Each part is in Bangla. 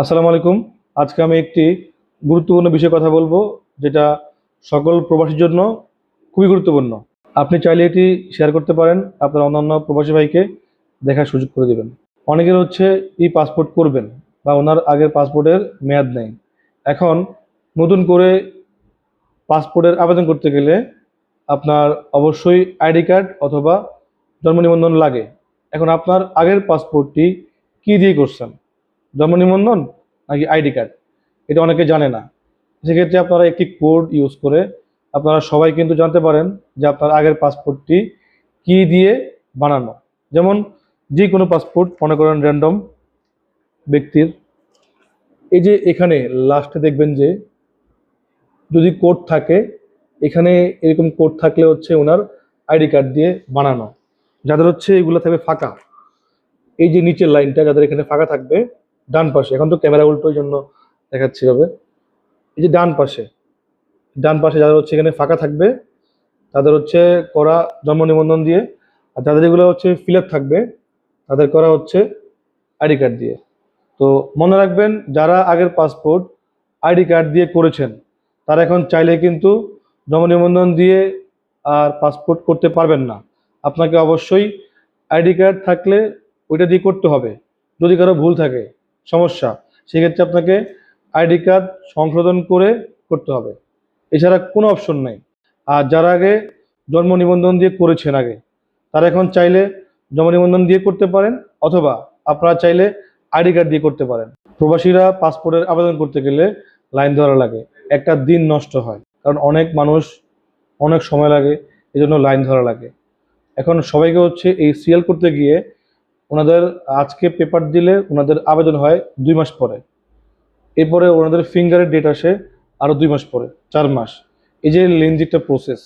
আসসালামু আলাইকুম। আজকে আমি একটি গুরুত্বপূর্ণ বিষয়ে কথা বলবো, যেটা সকল প্রবাসীর জন্য খুবই গুরুত্বপূর্ণ। আপনি চাইলে এটি শেয়ার করতে পারেন আপনার অন্যান্য প্রবাসী ভাইকে, দেখার সুযোগ করে দেবেন। অনেকের হচ্ছে ই পাসপোর্ট করবেন বা ওনার আগের পাসপোর্টের মেয়াদ নেই। এখন নতুন করে পাসপোর্টের আবেদন করতে গেলে আপনার অবশ্যই আইডি কার্ড অথবা জন্ম নিবন্ধন লাগে। এখন আপনার আগের পাসপোর্টটি কি দিয়ে করছেন, জন্ম নিবন্ধন নাকি আইডি কার্ড, এটা অনেকে জানে না। সেক্ষেত্রে আপনারা একটি কোড ইউজ করে আপনারা সবাই কিন্তু জানতে পারেন যে আপনার আগের পাসপোর্টটি কি দিয়ে বানানো। যেমন যে কোনো পাসপোর্ট মনে করেন র্যান্ডম ব্যক্তির, এই যে এখানে লাস্টে দেখবেন যে যদি কোড থাকে, এখানে এরকম কোড থাকলে হচ্ছে ওনার আইডি কার্ড দিয়ে বানানো। যাদের হচ্ছে এগুলো থাকবে ফাঁকা, এই যে নিচের লাইনটা যাদের এখানে ফাঁকা থাকবে ডান পাশে, এখন তো ক্যামেরা উল্টো ওই জন্য দেখাচ্ছি হবে, এই যে ডান পাশে যাদের হচ্ছে এখানে ফাঁকা থাকবে তাদের হচ্ছে করা জন্ম নিবন্ধন দিয়ে, আর যাদের যেগুলো হচ্ছে ফিল আপ থাকবে তাদের করা হচ্ছে আইডি কার্ড দিয়ে। তো মনে রাখবেন, যারা আগের পাসপোর্ট আইডি কার্ড দিয়ে করেছেন তারা এখন চাইলে কিন্তু জন্ম নিবন্ধন দিয়ে আর পাসপোর্ট করতে পারবেন না। আপনাকে অবশ্যই আইডি কার্ড থাকলে ওইটা দিয়ে করতে হবে। যদি কারো ভুল থাকে, সমস্যা, সেক্ষেত্রে আপনাকে আইডি কার্ড সংশোধন করে করতে হবে, এছাড়া কোনো অপশন নেই। আর যারা আগে জন্ম নিবন্ধন দিয়ে করেছেন আগে, তারা এখন চাইলে জন্ম নিবন্ধন দিয়ে করতে পারেন, অথবা আপনারা চাইলে আইডি কার্ড দিয়ে করতে পারেন। প্রবাসীরা পাসপোর্টের আবেদন করতে গেলে লাইন ধরা লাগে, একটা দিন নষ্ট হয়, কারণ অনেক মানুষ, অনেক সময় লাগে, এজন্য লাইন ধরা লাগে। এখন সবাইকে হচ্ছে এই সিএল করতে গিয়ে ওনাদের আজকে পেপার দিলে ওনাদের আবেদন হয় 2 মাস পরে, এরপরে ওনাদের ফিঙ্গারের ডেট আসে আরও 2 মাস পরে, 4 মাস। এই যে লেন্দি একটা প্রসেস।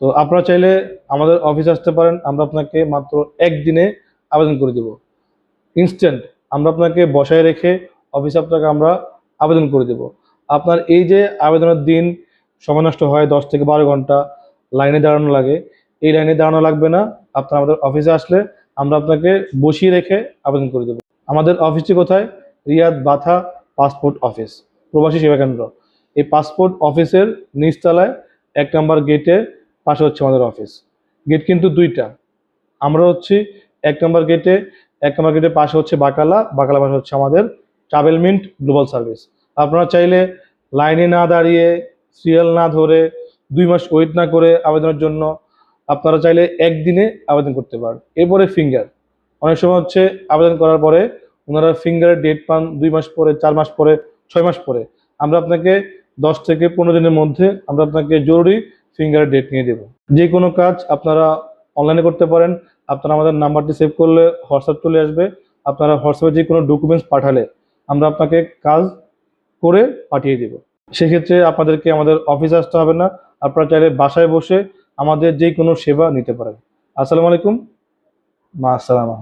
তো আপনারা চাইলে আমাদের অফিসে আসতে পারেন, আমরা আপনাকে মাত্র একদিনে আবেদন করে দেব, ইনস্ট্যান্ট। আমরা আপনাকে বসায় রেখে অফিসে আপনাকে আমরা আবেদন করে দেব। আপনার এই যে আবেদনের দিন সময় নষ্ট হয় 10 থেকে 12 ঘন্টা লাইনে দাঁড়ানো লাগে, এই লাইনে দাঁড়ানো লাগবে না। আপনার আমাদের অফিসে আসলে আমরা আপনাকে বসিয়ে রেখে আবেদন করে দেব। আমাদের অফিসটি কোথায়? রিয়াদ বাথা পাসপোর্ট অফিস, প্রবাসী সেবা কেন্দ্র। এই পাসপোর্ট অফিসের নিচতলায় 1 নম্বর গেটে পাশে হচ্ছে আমাদের অফিস। গেট কিন্তু দুইটা, আমরা হচ্ছি 1 নম্বর গেটে, 1 নম্বর গেটের পাশে হচ্ছে বাকালা পাশে হচ্ছে আমাদের ট্রাভেল মিন্ট গ্লোবাল সার্ভিস। আপনারা চাইলে লাইনে না দাঁড়িয়ে, সিরিয়াল না ধরে, 2 মাস ওয়েট না করে আবেদনের জন্য আপনারা চাইলে একদিনে আবেদন করতে পারেন। এরপরে ফিঙ্গার, অনেক সময় হচ্ছে আবেদন করার পরে ওনারা ফিঙ্গারের ডেট পান 2 মাস পরে, 4 মাস পরে, 6 মাস পরে। আমরা আপনাকে 10 থেকে 15 দিনের মধ্যে আমরা আপনাকে জরুরি ফিঙ্গারের ডেট নিয়ে দেব। যে কোনো কাজ আপনারা অনলাইনে করতে পারেন। আপনারা আমাদের নাম্বারটি সেভ করলে হোয়াটসঅ্যাপ চলে আসবে। আপনারা হোয়াটসঅ্যাপে যে কোনো ডকুমেন্টস পাঠালে আমরা আপনাকে কাজ করে পাঠিয়ে দেব। সেক্ষেত্রে আপনাদেরকে আমাদের অফিসে আসতে হবে না, আপনারা চাইলে বাসায় বসে আমাদের যে কোনো সেবা নিতে পারেন। আসসালামু আলাইকুম, মা আসসালামা।